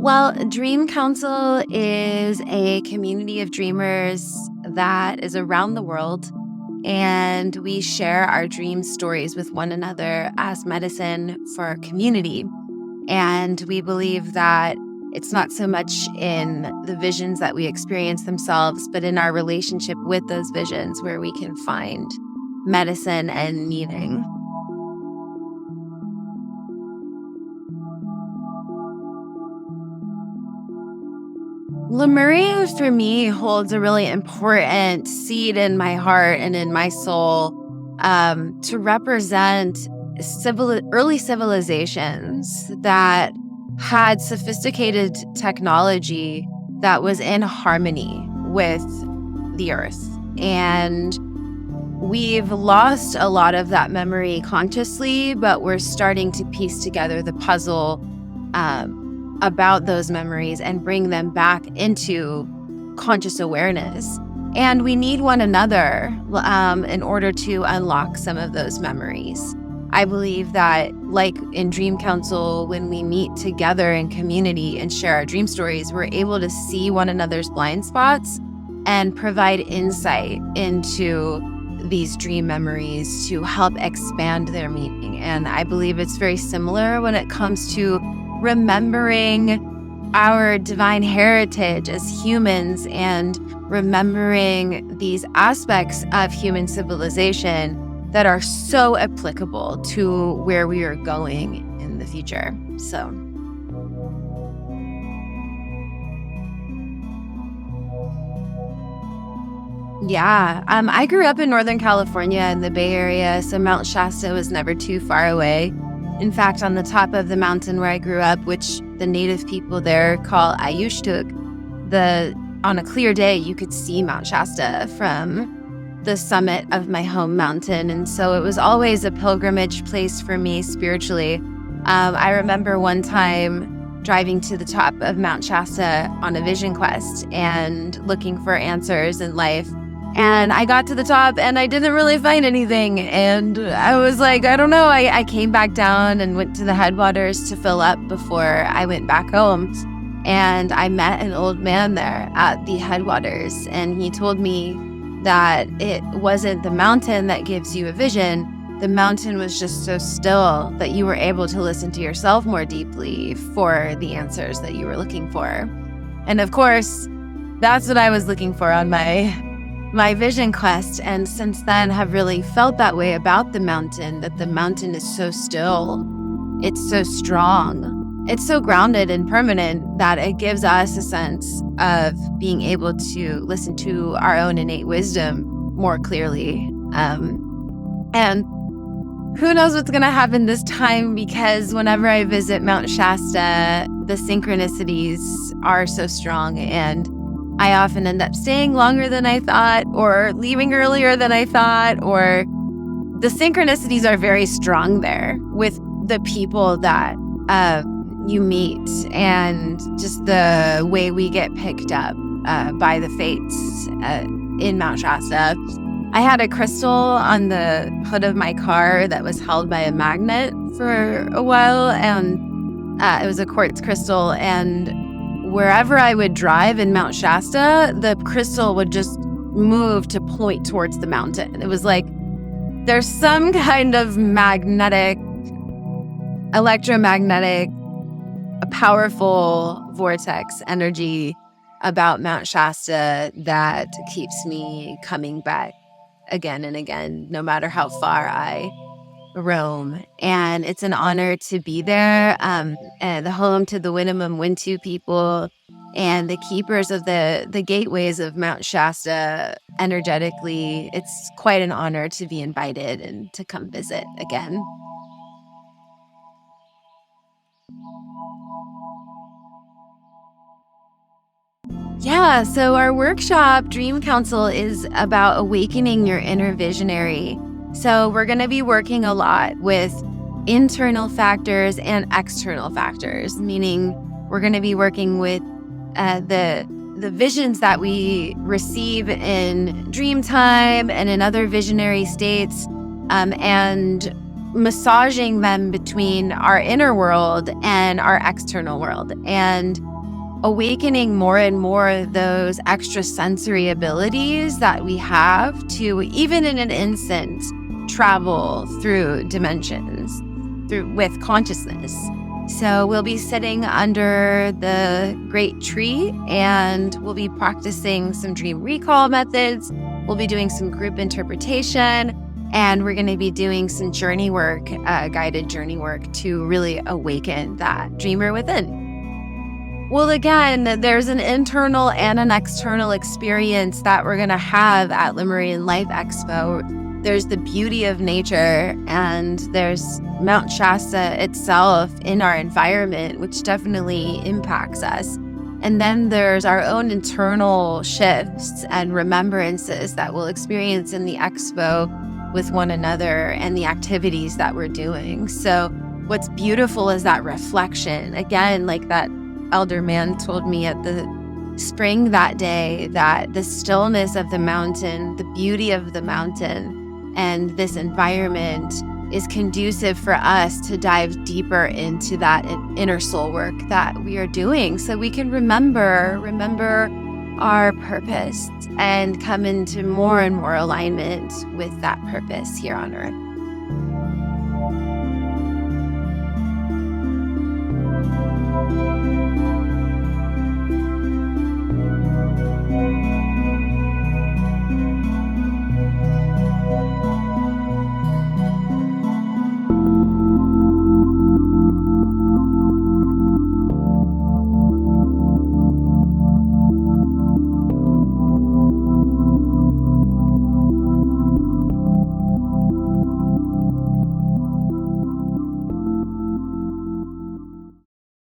Well, Dream Council is a community of dreamers that is around the world, and we share our dream stories with one another as medicine for our community. And we believe that it's not so much in the visions that we experience themselves, but in our relationship with those visions where we can find medicine and meaning. Lemuria for me holds a really important seed in my heart and in my soul to represent early civilizations that had sophisticated technology that was in harmony with the earth. And we've lost a lot of that memory consciously, but we're starting to piece together the puzzle about those memories and bring them back into conscious awareness. And we need one another in order to unlock some of those memories. I believe that, like in Dream Council, when we meet together in community and share our dream stories, we're able to see one another's blind spots and provide insight into these dream memories to help expand their meaning. And I believe it's very similar when it comes to remembering our divine heritage as humans and remembering these aspects of human civilization that are so applicable to where we are going in the future. So, yeah, I grew up in Northern California in the Bay Area, so Mount Shasta was never too far away. In fact, on the top of the mountain where I grew up, which the native people there call Ayushtuk, on a clear day, you could see Mount Shasta from the summit of my home mountain. And so it was always a pilgrimage place for me spiritually. I remember one time driving to the top of Mount Shasta on a vision quest and looking for answers in life. And I got to the top and I didn't really find anything. And I was like, I don't know. I came back down and went to the headwaters to fill up before I went back home. And I met an old man there at the headwaters. And he told me that it wasn't the mountain that gives you a vision. The mountain was just so still that you were able to listen to yourself more deeply for the answers that you were looking for. And of course, that's what I was looking for on my vision quest, and since then have really felt that way about the mountain, that the mountain is so still, it's so strong, it's so grounded and permanent that it gives us a sense of being able to listen to our own innate wisdom more clearly. And who knows what's going to happen this time, because whenever I visit Mount Shasta, the synchronicities are so strong, and I often end up staying longer than I thought or leaving earlier than I thought, or the synchronicities are very strong there with the people that you meet and just the way we get picked up by the fates in Mount Shasta. I had a crystal on the hood of my car that was held by a magnet for a while, and it was a quartz crystal, and wherever I would drive in Mount Shasta, the crystal would just move to point towards the mountain. It was like there's some kind of electromagnetic, a powerful vortex energy about Mount Shasta that keeps me coming back again and again, no matter how far I roam. And it's an honor to be there, the home to the Winnemem Wintu people and the keepers of the gateways of Mount Shasta energetically. It's quite an honor to be invited and to come visit again. Yeah, so our workshop, Dream Council, is about awakening your inner visionary. So we're going to be working a lot with internal factors and external factors, meaning we're going to be working with the visions that we receive in dream time and in other visionary states, and massaging them between our inner world and our external world, and awakening more and more those extrasensory abilities that we have to, even in an instant, travel through dimensions with consciousness. So we'll be sitting under the great tree, and we'll be practicing some dream recall methods. We'll be doing some group interpretation, and we're going to be doing some journey work, guided journey work, to really awaken that dreamer within. Well, again, there's an internal and an external experience that we're going to have at Lemurian Life Expo. There's the beauty of nature, and there's Mount Shasta itself in our environment, which definitely impacts us. And then there's our own internal shifts and remembrances that we'll experience in the expo with one another and the activities that we're doing. So what's beautiful is that reflection. Again, like that elder man told me at the spring that day, that the stillness of the mountain, the beauty of the mountain, and this environment is conducive for us to dive deeper into that inner soul work that we are doing, so we can remember our purpose and come into more and more alignment with that purpose here on earth.